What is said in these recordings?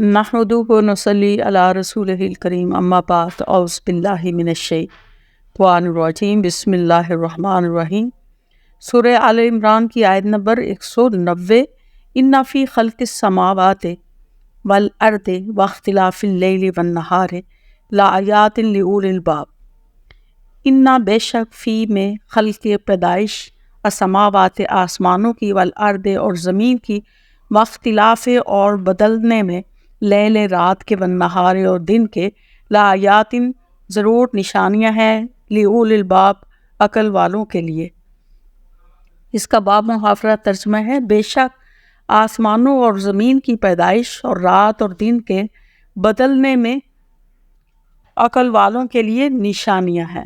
نحمدہ و نصلی علی رسولہ الکریم اما بعد اعوذ باللہ من الشیطان الرجیم بسم اللہ الرحمن الرحیم۔ سورہ آل عمران کی آیت نمبر 190۔ ان فی خلق السماوات والارض واختلاف اللیل والنہار لآیات لأولی الباب۔ انا بے شک فی میں خلق پیدائش السماوات آسمانوں کی والارض اور زمین کی واختلاف اور بدلنے میں لیل رات کے والنہار اور دن کے لآیات ضرور نشانیاں ہیں لأولی الباب عقل والوں کے لیے۔ اس کا باب محاورہ ترجمہ ہے بے شک آسمانوں اور زمین کی پیدائش اور رات اور دن کے بدلنے میں عقل والوں کے لیے نشانیاں ہیں۔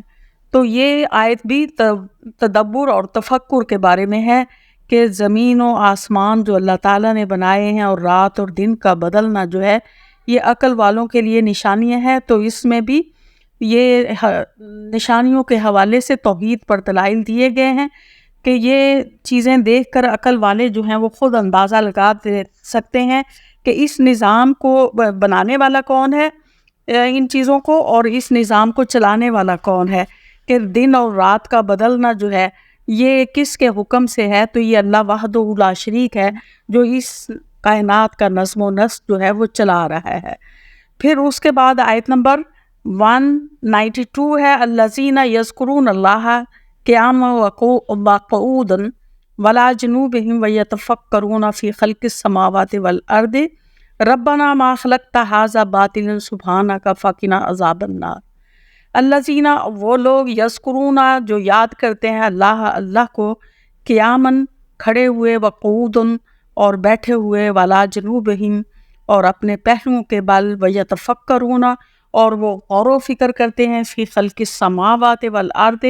تو یہ آیت بھی تدبر اور تفکر کے بارے میں ہے کہ زمین و آسمان جو اللہ تعالیٰ نے بنائے ہیں اور رات اور دن کا بدلنا جو ہے یہ عقل والوں کے لیے نشانیاں ہیں۔ تو اس میں بھی یہ نشانیوں کے حوالے سے توحید پر دلائل دیے گئے ہیں کہ یہ چیزیں دیکھ کر عقل والے جو ہیں وہ خود اندازہ لگا سکتے ہیں کہ اس نظام کو بنانے والا کون ہے، ان چیزوں کو، اور اس نظام کو چلانے والا کون ہے، کہ دن اور رات کا بدلنا جو ہے یہ کس کے حکم سے ہے۔ تو یہ اللہ وحدہ لا شریک ہے جو اس کائنات کا نظم و نسق جو ہے وہ چلا رہا ہے۔ پھر اس کے بعد آیت نمبر 192 ہے الذین یذکرون اللہ قیاما وقعودا وعلی جنوبہم ویتفکرون فی خلق السماوات والارض ربنا ما خلقت ھذا باطلا سبحانک فقنا عذاب النار۔ الذین وہ لوگ یذکرون جو یاد کرتے ہیں اللہ کو قیاماً کھڑے ہوئے وقعوداً اور بیٹھے ہوئے وعلی جنوبہم اور اپنے پہلوؤں کے بل ویتفکرون اور وہ غور و فکر کرتے ہیں فی خلق السماوات والارض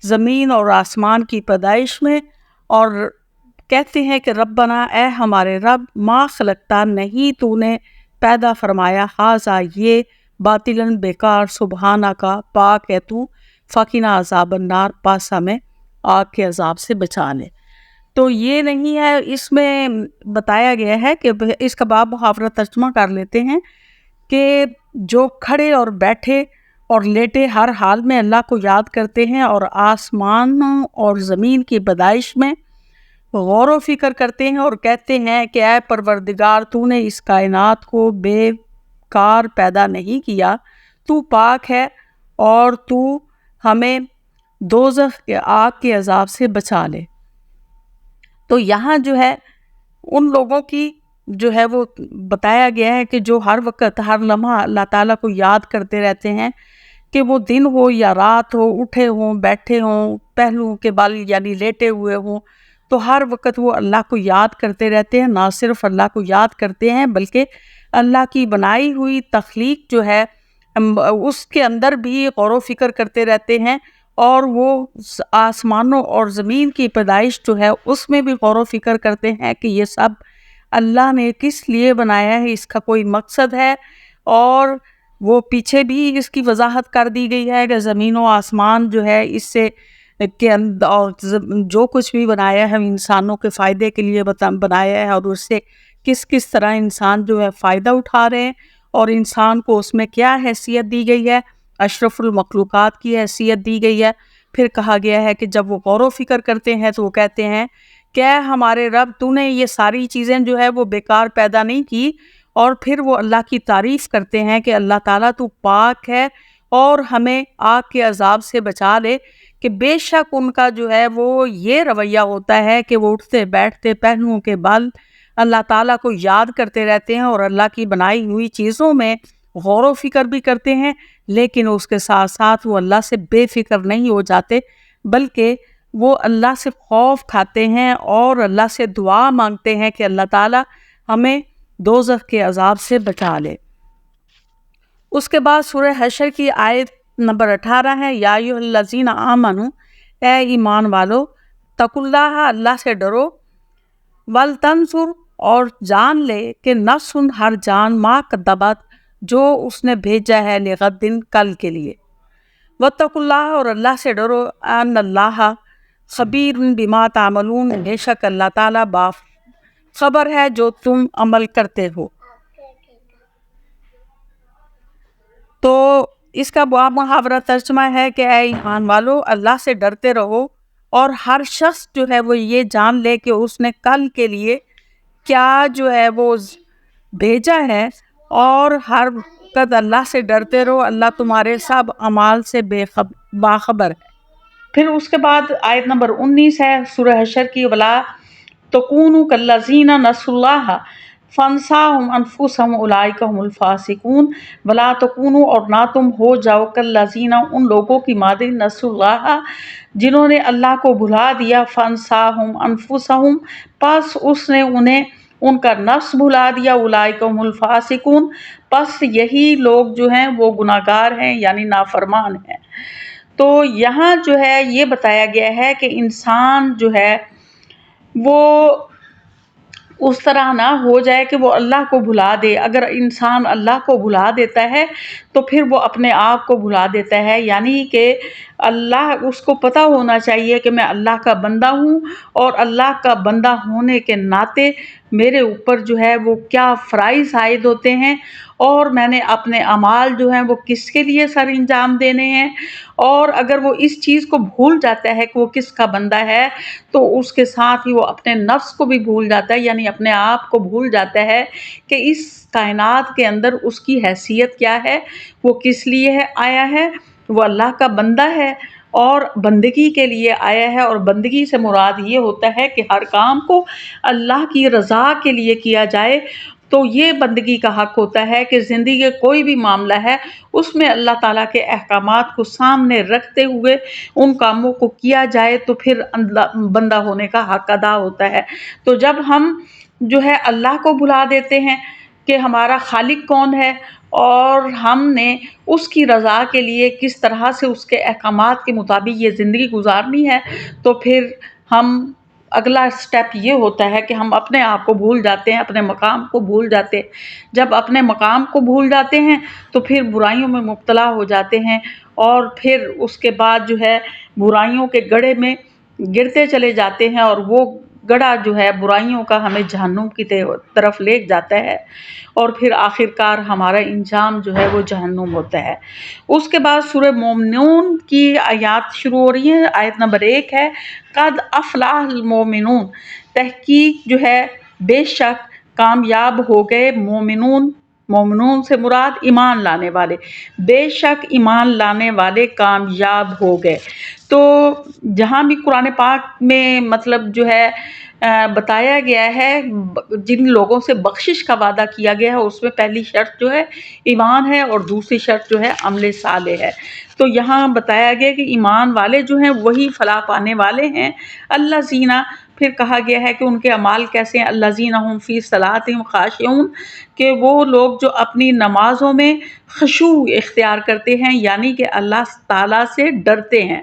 زمین اور آسمان کی پیدائش میں، اور کہتے ہیں کہ ربنا اے ہمارے رب ما خلقتا نہیں تو نے پیدا فرمایا ھذا یہ باطلاً بیکار سبحانکا پاک ہے تو فقنا عذاب النار پاس ہمیں آگ کے عذاب سے بچا لے۔ تو یہ نہیں ہے، اس میں بتایا گیا ہے کہ اس کا باب محاورہ ترجمہ کر لیتے ہیں کہ جو کھڑے اور بیٹھے اور لیٹے ہر حال میں اللہ کو یاد کرتے ہیں اور آسمانوں اور زمین کی پیدائش میں غور و فکر کرتے ہیں اور کہتے ہیں کہ اے پروردگار تو نے اس کائنات کو بے کار پیدا نہیں کیا، تو پاک ہے اور تو ہمیں دوزخ کے آگ کے عذاب سے بچا لے۔ تو یہاں جو ہے ان لوگوں کی جو ہے وہ بتایا گیا ہے کہ جو ہر وقت ہر لمحہ اللہ تعالیٰ کو یاد کرتے رہتے ہیں، کہ وہ دن ہو یا رات ہو، اٹھے ہوں بیٹھے ہوں، پہلوؤں کے بل یعنی لیٹے ہوئے ہوں، تو ہر وقت وہ اللہ کو یاد کرتے رہتے ہیں۔ نہ صرف اللہ کو یاد کرتے ہیں بلکہ اللہ کی بنائی ہوئی تخلیق جو ہے اس کے اندر بھی غور و فکر کرتے رہتے ہیں، اور وہ آسمانوں اور زمین کی پیدائش جو ہے اس میں بھی غور و فکر کرتے ہیں کہ یہ سب اللہ نے کس لیے بنایا ہے، اس کا کوئی مقصد ہے۔ اور وہ پیچھے بھی اس کی وضاحت کر دی گئی ہے کہ زمین و آسمان جو ہے اس سے کے اندر اور جو کچھ بھی بنایا ہے انسانوں کے فائدے کے لیے بنایا ہے، اور اس سے کس کس طرح انسان جو ہے فائدہ اٹھا رہے ہیں، اور انسان کو اس میں کیا حیثیت دی گئی ہے، اشرف المخلوقات کی حیثیت دی گئی ہے۔ پھر کہا گیا ہے کہ جب وہ غور و فکر کرتے ہیں تو وہ کہتے ہیں کہ اے ہمارے رب تو نے یہ ساری چیزیں جو ہے وہ بیکار پیدا نہیں کی، اور پھر وہ اللہ کی تعریف کرتے ہیں کہ اللہ تعالیٰ تو پاک ہے اور ہمیں آگ کے عذاب سے بچا لے۔ کہ بے شک ان کا جو ہے وہ یہ رویہ ہوتا ہے کہ وہ اٹھتے بیٹھتے پہلوؤں کے بل اللہ تعالیٰ کو یاد کرتے رہتے ہیں اور اللہ کی بنائی ہوئی چیزوں میں غور و فکر بھی کرتے ہیں، لیکن اس کے ساتھ ساتھ وہ اللہ سے بے فکر نہیں ہو جاتے، بلکہ وہ اللہ سے خوف کھاتے ہیں اور اللہ سے دعا مانگتے ہیں کہ اللہ تعالیٰ ہمیں دوزخ کے عذاب سے بچا لے۔ اس کے بعد سورہ حشر کی آیت نمبر 18 ہے یا ایھا الذین آمنوا اے ایمان والو اتقوا اللہ اللہ سے ڈرو، ولتنظر اور جان لے کہ نفس ہر جان ما قدمت جو اس نے بھیجا ہے لغد کل کے لیے، واتقوا اللہ اور اللہ سے ڈرو ان اللہ خبیر بما تعملون بے شک اللہ تعالیٰ خبر ہے جو تم عمل کرتے ہو۔ تو اس کا محاورہ ترجمہ ہے کہ اے ایمان والو، اللہ سے ڈرتے رہو، اور ہر شخص جو ہے وہ یہ جان لے کہ اس نے کل کے لیے کیا جو ہے وہ بھیجا ہے، اور ہر وقت اللہ سے ڈرتے رہو، اللہ تمہارے سب اعمال سے باخبر ہے۔ پھر اس کے بعد آیت نمبر 19 ہے سورہ حشر کی، وَلَا تَكُونُوا كَالَّذِينَ نَسُوا اللَّهَ فَانسَاهُمْ أَنفُسَهُمْ أُولَٰئِكَ هُمُ الْفَاسِقُونَ وَلَا تَكُونُوا، اور نہ تم ہو جاؤ كَالَّذِينَ، ان لوگوں کی مانند، نسوا اللہ، جنہوں نے اللہ کو بھلا دیا، فَانسَاهُمْ أَنفُسَهُمْ، پس اس نے انہیں ان کا نفس بھلا دیا، أُولَٰئِكَ هُمُ الْفَاسِقُونَ، پس یہی لوگ جو ہیں وہ گناہگار ہیں، یعنی نافرمان ہیں۔ تو یہاں جو ہے یہ بتایا گیا ہے کہ انسان جو ہے وہ اس طرح نہ ہو جائے کہ وہ اللہ کو بھلا دے۔ اگر انسان اللہ کو بھلا دیتا ہے تو پھر وہ اپنے آپ کو بھلا دیتا ہے، یعنی کہ اللہ، اس کو پتہ ہونا چاہیے کہ میں اللہ کا بندہ ہوں، اور اللہ کا بندہ ہونے کے ناطے میرے اوپر جو ہے وہ کیا فرائض عائد ہوتے ہیں، اور میں نے اپنے اعمال جو ہیں وہ کس کے لیے سر انجام دینے ہیں۔ اور اگر وہ اس چیز کو بھول جاتا ہے کہ وہ کس کا بندہ ہے، تو اس کے ساتھ ہی وہ اپنے نفس کو بھی بھول جاتا ہے، یعنی اپنے آپ کو بھول جاتا ہے کہ اس کائنات کے اندر اس کی حیثیت کیا ہے، وہ کس لیے آیا ہے۔ وہ اللہ کا بندہ ہے اور بندگی کے لیے آیا ہے، اور بندگی سے مراد یہ ہوتا ہے کہ ہر کام کو اللہ کی رضا کے لیے کیا جائے۔ تو یہ بندگی کا حق ہوتا ہے کہ زندگی کا کوئی بھی معاملہ ہے اس میں اللہ تعالیٰ کے احکامات کو سامنے رکھتے ہوئے ان کاموں کو کیا جائے، تو پھر بندہ ہونے کا حق ادا ہوتا ہے۔ تو جب ہم جو ہے اللہ کو بھلا دیتے ہیں کہ ہمارا خالق کون ہے، اور ہم نے اس کی رضا کے لیے کس طرح سے اس کے احکامات کے مطابق یہ زندگی گزارنی ہے، تو پھر ہم اگلا سٹیپ یہ ہوتا ہے کہ ہم اپنے آپ کو بھول جاتے ہیں، اپنے مقام کو بھول جاتے ہیں۔ جب اپنے مقام کو بھول جاتے ہیں تو پھر برائیوں میں مبتلا ہو جاتے ہیں، اور پھر اس کے بعد جو ہے برائیوں کے گڑھے میں گرتے چلے جاتے ہیں، اور وہ گڑھا جو ہے برائیوں کا ہمیں جہنم کی طرف لے جاتا ہے، اور پھر آخر کار ہمارا انجام جو ہے وہ جہنم ہوتا ہے۔ اس کے بعد سورہ مومنون کی آیات شروع ہو رہی ہیں۔ آیت نمبر 1 ہے، قد افلح المومنون، تحقیق جو ہے بے شک کامیاب ہو گئے مومنون۔ مومنون سے مراد ایمان لانے والے، بے شک ایمان لانے والے کامیاب ہو گئے۔ تو جہاں بھی قرآن پاک میں مطلب جو ہے بتایا گیا ہے جن لوگوں سے بخشش کا وعدہ کیا گیا ہے، اس میں پہلی شرط جو ہے ایمان ہے، اور دوسری شرط جو ہے عمل صالح ہے۔ تو یہاں بتایا گیا کہ ایمان والے جو ہیں وہی فلاح پانے والے ہیں۔ الذین، پھر کہا گیا ہے کہ ان کے اعمال کیسے ہیں، الذین هم فی صلاتہم خاشعون، کہ وہ لوگ جو اپنی نمازوں میں خشوع اختیار کرتے ہیں، یعنی کہ اللہ تعالیٰ سے ڈرتے ہیں۔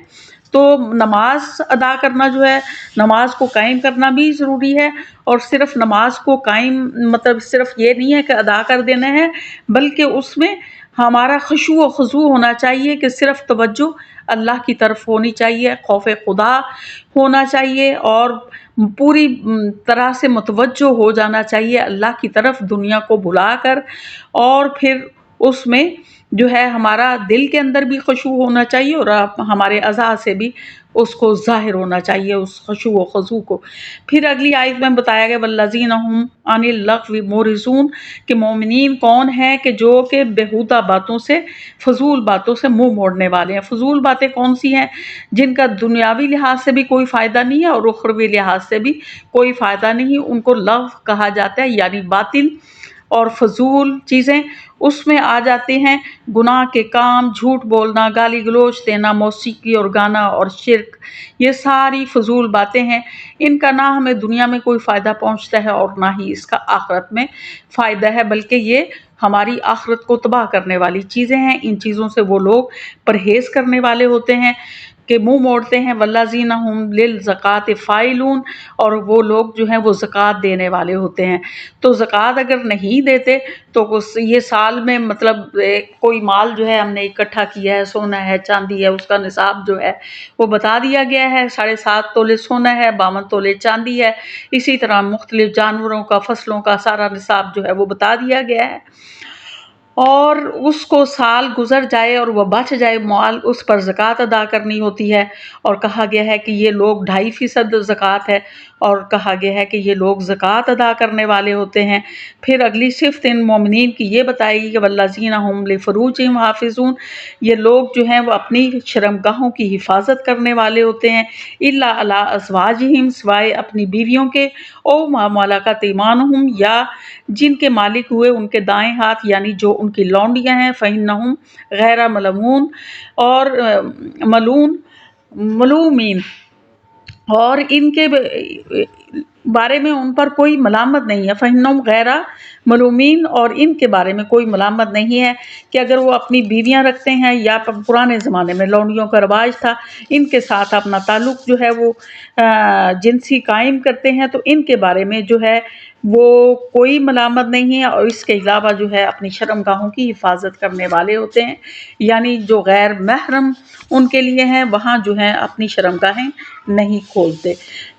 تو نماز ادا کرنا جو ہے، نماز کو قائم کرنا بھی ضروری ہے، اور صرف نماز کو قائم مطلب صرف یہ نہیں ہے کہ ادا کر دینا ہے، بلکہ اس میں ہمارا خشوع و خضوع ہونا چاہیے کہ صرف توجہ اللہ کی طرف ہونی چاہیے، خوف خدا ہونا چاہیے، اور پوری طرح سے متوجہ ہو جانا چاہیے اللہ کی طرف دنیا کو بھلا کر، اور پھر اس میں جو ہے ہمارا دل کے اندر بھی خشوع ہونا چاہیے، اور ہمارے اعضاء سے بھی اس کو ظاہر ہونا چاہیے اس خشوع و خضوع کو۔ پھر اگلی آیت میں بتایا گیا والذین هم عن اللغو معرضون، کہ مومنین کون ہیں کہ جو کہ بیہودہ باتوں سے، فضول باتوں سے منہ موڑنے والے ہیں۔ فضول باتیں کون سی ہیں؟ جن کا دنیاوی لحاظ سے بھی کوئی فائدہ نہیں ہے اور اخروی لحاظ سے بھی کوئی فائدہ نہیں، ان کو لغو کہا جاتا ہے، یعنی باطل اور فضول چیزیں۔ اس میں آ جاتے ہیں گناہ کے کام، جھوٹ بولنا، گالی گلوچ دینا، موسیقی اور گانا اور شرک، یہ ساری فضول باتیں ہیں۔ ان کا نہ ہمیں دنیا میں کوئی فائدہ پہنچتا ہے اور نہ ہی اس کا آخرت میں فائدہ ہے، بلکہ یہ ہماری آخرت کو تباہ کرنے والی چیزیں ہیں۔ ان چیزوں سے وہ لوگ پرہیز کرنے والے ہوتے ہیں کہ منہ موڑتے ہیں۔ والذین هم للزکوٰۃ فاعلون، اور وہ لوگ جو ہیں وہ زکوٰۃ دینے والے ہوتے ہیں۔ تو زکوٰۃ اگر نہیں دیتے تو یہ سال میں مطلب کوئی مال جو ہے ہم نے اکٹھا کیا ہے، سونا ہے، چاندی ہے، اس کا نصاب جو ہے وہ بتا دیا گیا ہے، 7.5 تولے سونا ہے، 52 تولے چاندی ہے۔ اسی طرح مختلف جانوروں کا، فصلوں کا سارا نصاب جو ہے وہ بتا دیا گیا ہے۔ اور اس کو سال گزر جائے اور وہ بچ جائے مال، اس پر زکوٰۃ ادا کرنی ہوتی ہے، اور کہا گیا ہے کہ یہ لوگ 2.5% زکوٰۃ ہے، اور کہا گیا ہے کہ یہ لوگ زکوٰۃ ادا کرنے والے ہوتے ہیں۔ پھر اگلی صفت ان مومنین کی یہ بتائی گئی کہ والذین هم لفروجہم حافظون، یہ لوگ جو ہیں وہ اپنی شرمگاہوں کی حفاظت کرنے والے ہوتے ہیں، الا علی ازواجہم، سوائے اپنی بیویوں کے، او ما ملکت ایمانہم، یا جن کے مالک ہوئے ان کے دائیں ہاتھ، یعنی جو ان کی لونڈیاں ہیں، فإنہم غیر ملومون، اور ملومین، اور ان کے بارے میں ان پر کوئی ملامت نہیں ہے، فإنہم غیر ملومین، اور ان کے بارے میں کوئی ملامت نہیں ہے کہ اگر وہ اپنی بیویاں رکھتے ہیں، یا پرانے زمانے میں لونڈیوں کا رواج تھا، ان کے ساتھ اپنا تعلق جو ہے وہ جنسی قائم کرتے ہیں، تو ان کے بارے میں جو ہے وہ کوئی ملامت نہیں ہے، اور اس کے علاوہ جو ہے اپنی شرمگاہوں کی حفاظت کرنے والے ہوتے ہیں، یعنی جو غیر محرم ان کے لیے ہیں وہاں جو ہے اپنی شرمگاہیں نہیں کھولتے۔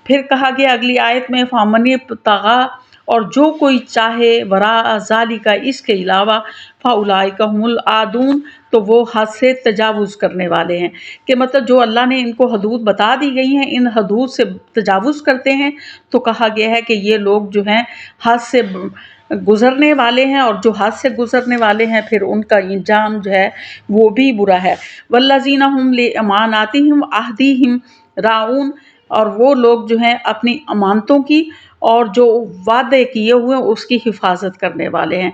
پھر کہا گیا اگلی آیت میں فَمَنِ ابْتَغَىٰ، اور جو کوئی چاہے وراء ذَلِکَ، اس کے علاوہ، فَأُولَٰئِکَ هُمُ الْعَادُونَ، تو وہ حد سے تجاوز کرنے والے ہیں، کہ مطلب جو اللہ نے ان کو حدود بتا دی گئی ہیں، ان حدود سے تجاوز کرتے ہیں، تو کہا گیا ہے کہ یہ لوگ جو ہیں حد سے گزرنے والے ہیں، اور جو حد سے گزرنے والے ہیں پھر ان کا انجام جو ہے وہ بھی برا ہے۔ والذین هم لأماناتہم عہدہم راعون، اور وہ لوگ جو ہیں اپنی امانتوں کی اور جو وعدے کیے ہوئے اس کی حفاظت کرنے والے ہیں۔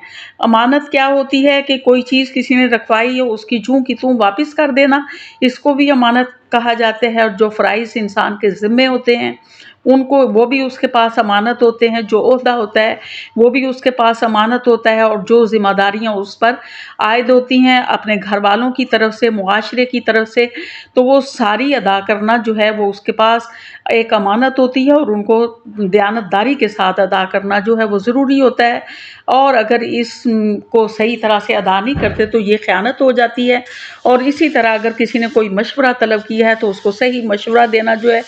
امانت کیا ہوتی ہے کہ کوئی چیز کسی نے رکھوائی ہے، اس کی چوں کی توں واپس کر دینا، اس کو بھی امانت کہا جاتا ہے، اور جو فرائض انسان کے ذمے ہوتے ہیں ان کو، وہ بھی اس کے پاس امانت ہوتے ہیں، جو عہدہ ہوتا ہے وہ بھی اس کے پاس امانت ہوتا ہے، اور جو ذمہ داریاں اس پر عائد ہوتی ہیں اپنے گھر والوں کی طرف سے، معاشرے کی طرف سے، تو وہ ساری ادا کرنا جو ہے وہ اس کے پاس ایک امانت ہوتی ہے، اور ان کو دیانتداری کے ساتھ ادا کرنا جو ہے وہ ضروری ہوتا ہے، اور اگر اس کو صحیح طرح سے ادا نہیں کرتے تو یہ خیانت ہو جاتی ہے۔ اور اسی طرح اگر کسی نے کوئی مشورہ طلب کیا ہے تو اس کو صحیح مشورہ دینا جو ہے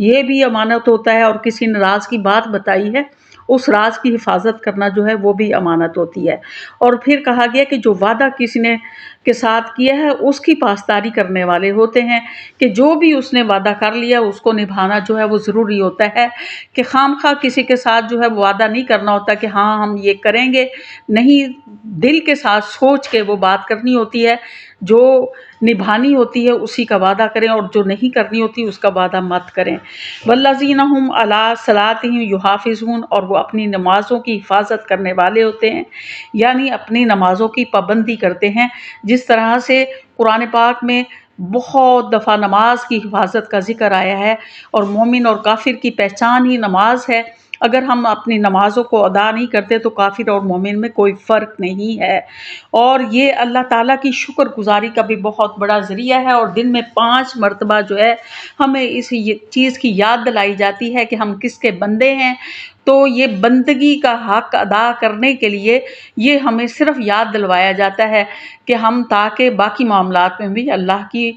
یہ بھی امانت ہوتا ہے، اور کسی نے راز کی بات بتائی ہے اس راز کی حفاظت کرنا جو ہے وہ بھی امانت ہوتی ہے۔ اور پھر کہا گیا کہ جو وعدہ کسی نے کے ساتھ کیا ہے اس کی پاسداری کرنے والے ہوتے ہیں، کہ جو بھی اس نے وعدہ کر لیا اس کو نبھانا جو ہے وہ ضروری ہوتا ہے، کہ خام خواہ کسی کے ساتھ جو ہے وعدہ نہیں کرنا ہوتا کہ ہاں ہم یہ کریں گے، نہیں، دل کے ساتھ سوچ کے وہ بات کرنی ہوتی ہے، جو نبھانی ہوتی ہے اسی کا وعدہ کریں، اور جو نہیں کرنی ہوتی اس کا وعدہ مت کریں۔ والذین هم علی صلاتہم یحافظون، اور وہ اپنی نمازوں کی حفاظت کرنے والے ہوتے ہیں، یعنی اپنی نمازوں کی پابندی کرتے ہیں، جس طرح سے قرآن پاک میں بہت دفعہ نماز کی حفاظت کا ذکر آیا ہے، اور مومن اور کافر کی پہچان ہی نماز ہے۔ اگر ہم اپنی نمازوں کو ادا نہیں کرتے تو کافر اور مومن میں کوئی فرق نہیں ہے، اور یہ اللہ تعالیٰ کی شکر گزاری کا بھی بہت بڑا ذریعہ ہے، اور دن میں 5 مرتبہ جو ہے ہمیں اس چیز کی یاد دلائی جاتی ہے کہ ہم کس کے بندے ہیں، تو یہ بندگی کا حق ادا کرنے کے لیے یہ ہمیں صرف یاد دلوایا جاتا ہے کہ ہم تاکہ باقی معاملات میں بھی اللہ کی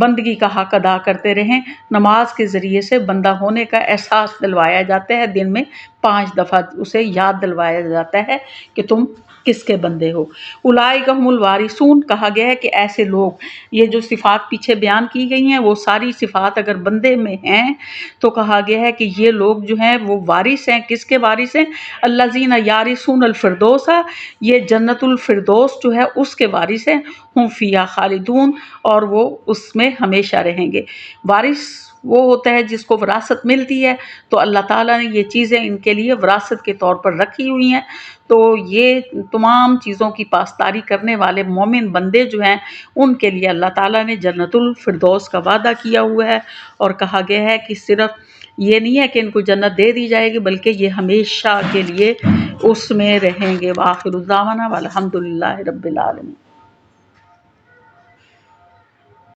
بندگی کا حق ادا کرتے رہیں، نماز کے ذریعے سے بندہ ہونے کا احساس دلوایا جاتا ہے، دن میں 5 دفعہ اسے یاد دلوایا جاتا ہے کہ تم کس کے بندے ہو۔ اولئک هم الوارثون، کہا گیا ہے کہ ایسے لوگ، یہ جو صفات پیچھے بیان کی گئی ہیں وہ ساری صفات اگر بندے میں ہیں تو کہا گیا ہے کہ یہ لوگ جو ہیں وہ وارث ہیں، کس کے وارث ہیں؟ الذین یارثون الفردوس، یہ جنت الفردوس جو ہے اس کے وارث ہیں، ہم فیہا خالدون، اور وہ اس میں ہمیشہ رہیں گے۔ وارث وہ ہوتا ہے جس کو وراثت ملتی ہے، تو اللہ تعالیٰ نے یہ چیزیں ان کے لیے وراثت کے طور پر رکھی ہوئی ہیں، تو یہ تمام چیزوں کی پاسداری کرنے والے مومن بندے جو ہیں ان کے لیے اللہ تعالیٰ نے جنت الفردوس کا وعدہ کیا ہوا ہے، اور کہا گیا ہے کہ صرف یہ نہیں ہے کہ ان کو جنت دے دی جائے گی بلکہ یہ ہمیشہ کے لیے اس میں رہیں گے۔ وآخر دعوانا والحمد للہ رب العالمین۔